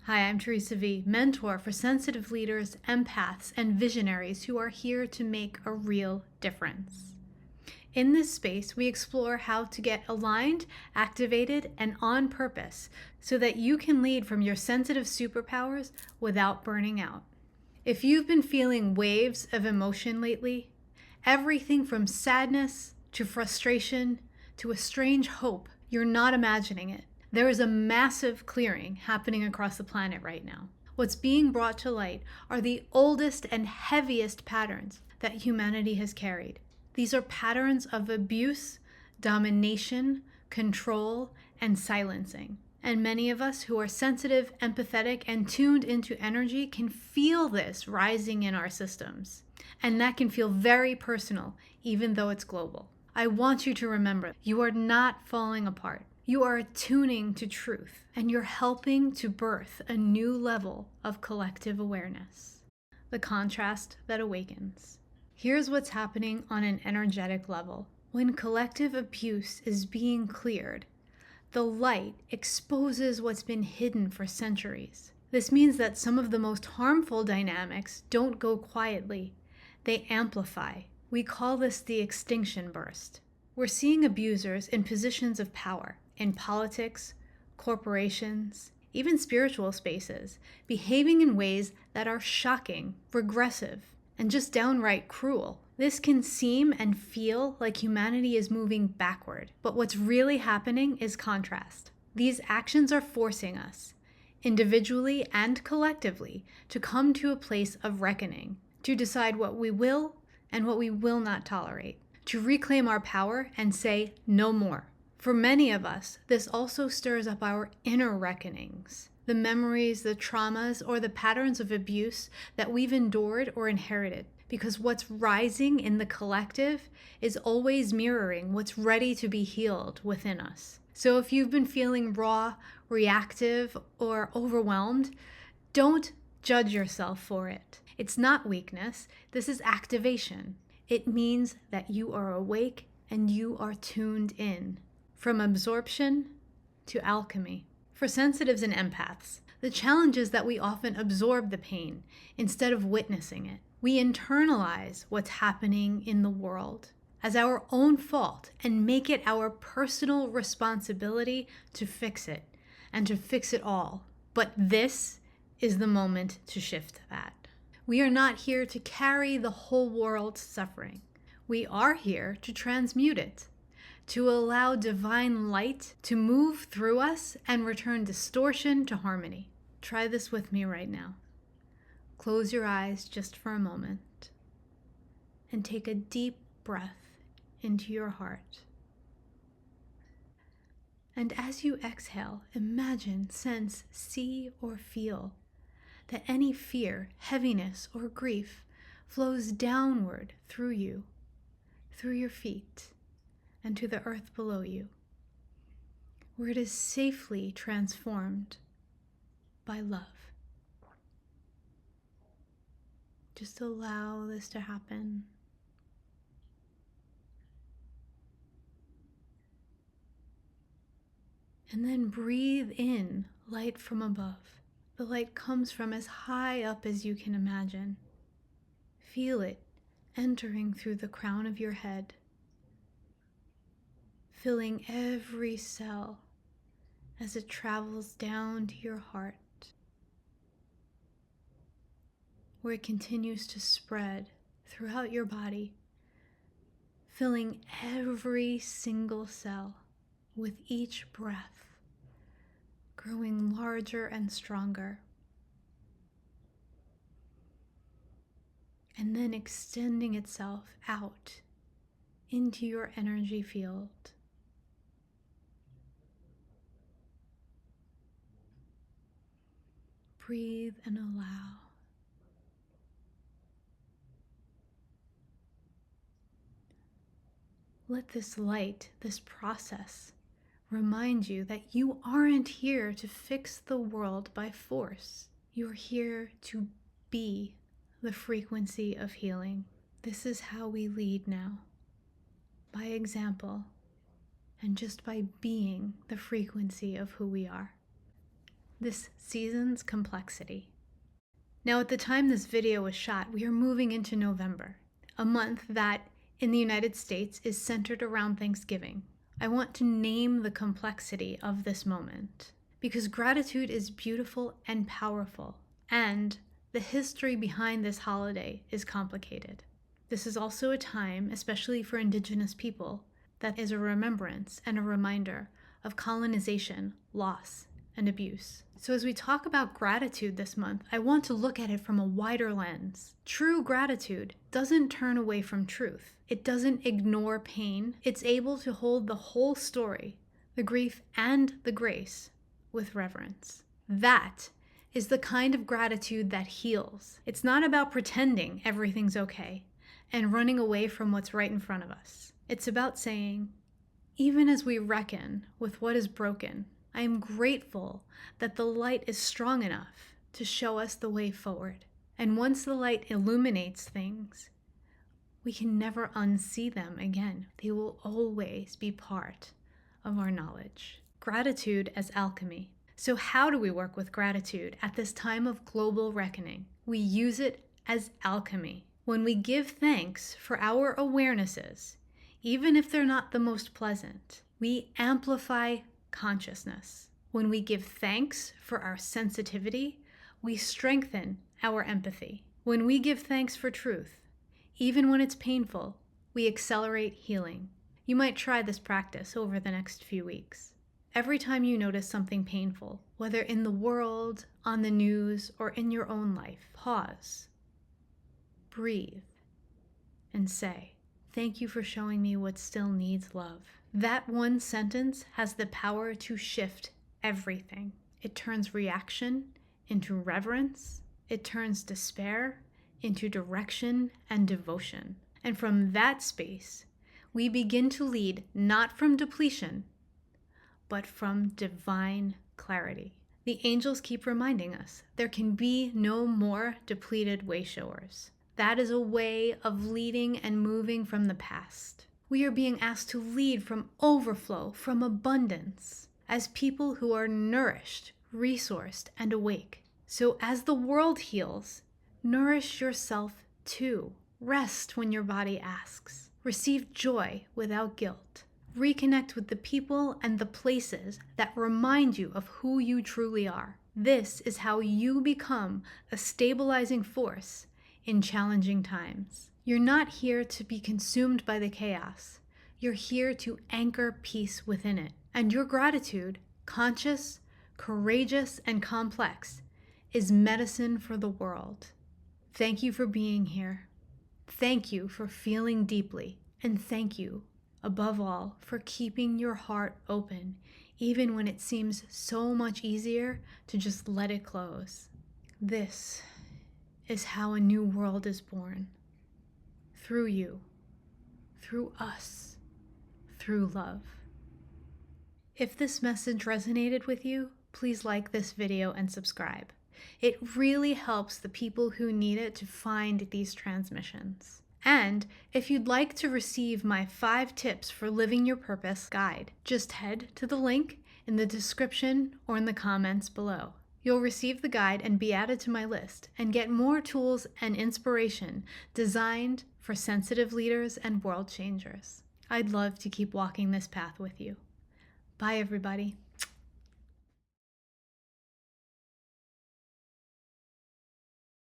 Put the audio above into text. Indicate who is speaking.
Speaker 1: Hi, I'm Theresa V, mentor for sensitive leaders, empaths, and visionaries who are here to make a real difference. In this space, we explore how to get aligned, activated, and on purpose so that you can lead from your sensitive superpowers without burning out. If you've been feeling waves of emotion lately, everything from sadness to frustration to a strange hope, you're not imagining it. There is a massive clearing happening across the planet right now. What's being brought to light are the oldest and heaviest patterns that humanity has carried. These are patterns of abuse, domination, control, and silencing. And many of us who are sensitive, empathetic, and tuned into energy can feel this rising in our systems. And that can feel very personal, even though it's global. I want you to remember, you are not falling apart. You are attuning to truth, and you're helping to birth a new level of collective awareness. The contrast that awakens. Here's what's happening on an energetic level. When collective abuse is being cleared, the light exposes what's been hidden for centuries. This means that some of the most harmful dynamics don't go quietly. They amplify. We call this the extinction burst. We're seeing abusers in positions of power, in politics, corporations, even spiritual spaces, behaving in ways that are shocking, regressive, and just downright cruel. This can seem and feel like humanity is moving backward, but what's really happening is contrast. These actions are forcing us, individually and collectively, to come to a place of reckoning, to decide what we will and what we will not tolerate, to reclaim our power and say no more. For many of us, this also stirs up our inner reckonings, the memories, the traumas, or the patterns of abuse that we've endured or inherited. Because what's rising in the collective is always mirroring what's ready to be healed within us. So if you've been feeling raw, reactive, or overwhelmed, don't judge yourself for it. It's not weakness, this is activation. It means that you are awake and you are tuned in. From absorption to alchemy. For sensitives and empaths, the challenge is that we often absorb the pain instead of witnessing it. We internalize what's happening in the world as our own fault and make it our personal responsibility to fix it and to fix it all. But this is the moment to shift that. We are not here to carry the whole world's suffering. We are here to transmute it, to allow divine light to move through us and return distortion to harmony. Try this with me right now. Close your eyes just for a moment and take a deep breath into your heart. And as you exhale, imagine, sense, see, or feel that any fear, heaviness, or grief flows downward through you, through your feet, and to the earth below you, where it is safely transformed by love. Just allow this to happen. And then breathe in light from above. The light comes from as high up as you can imagine. Feel it entering through the crown of your head, filling every cell as it travels down to your heart, where it continues to spread throughout your body, filling every single cell with each breath, growing larger and stronger, and then extending itself out into your energy field. Breathe and allow. Let this light, this process, remind you that you aren't here to fix the world by force. You're here to be the frequency of healing. This is how we lead now. By example, and just by being the frequency of who we are. this season's complexity. Now, at the time this video was shot, we are moving into November, a month that in the United States is centered around Thanksgiving. I want to name the complexity of this moment because gratitude is beautiful and powerful, and the history behind this holiday is complicated. This is also a time, especially for Indigenous people, that is a remembrance and a reminder of colonization, loss, and abuse. So as we talk about gratitude this month, I want to look at it from a wider lens. True gratitude doesn't turn away from truth. It doesn't ignore pain. It's able to hold the whole story, the grief and the grace, with reverence. That is the kind of gratitude that heals. It's not about pretending everything's okay and running away from what's right in front of us. It's about saying, even as we reckon with what is broken, I am grateful that the light is strong enough to show us the way forward. And once the light illuminates things, we can never unsee them again. They will always be part of our knowledge. Gratitude as alchemy. So how do we work with gratitude at this time of global reckoning? We use it as alchemy. When we give thanks for our awarenesses, even if they're not the most pleasant, we amplify consciousness. When we give thanks for our sensitivity, we strengthen our empathy. When we give thanks for truth, even when it's painful, we accelerate healing. You might try this practice over the next few weeks. Every time you notice something painful, whether in the world, on the news, or in your own life, pause, breathe, and say, "Thank you for showing me what still needs love." That one sentence has the power to shift everything. It turns reaction into reverence. It turns despair into direction and devotion. And from that space, we begin to lead not from depletion, but from divine clarity. The angels keep reminding us there can be no more depleted wayshowers. That is a way of leading and moving from the past. We are being asked to lead from overflow, from abundance, as people who are nourished, resourced, and awake. So as the world heals, nourish yourself too. Rest when your body asks. Receive joy without guilt. Reconnect with the people and the places that remind you of who you truly are. This is how you become a stabilizing force in challenging times. You're not here to be consumed by the chaos. You're here to anchor peace within it. And your gratitude, conscious, courageous, and complex, is medicine for the world. Thank you for being here. Thank you for feeling deeply. And thank you, above all, for keeping your heart open, even when it seems so much easier to just let it close. This is how a new world is born. Through you, through us, through love. If this message resonated with you, please like this video and subscribe. It really helps the people who need it to find these transmissions. And if you'd like to receive my 5 tips for living your purpose guide, just head to the link in the description or in the comments below. You'll receive the guide and be added to my list and get more tools and inspiration designed for sensitive leaders and world changers. I'd love to keep walking this path with you. Bye, everybody.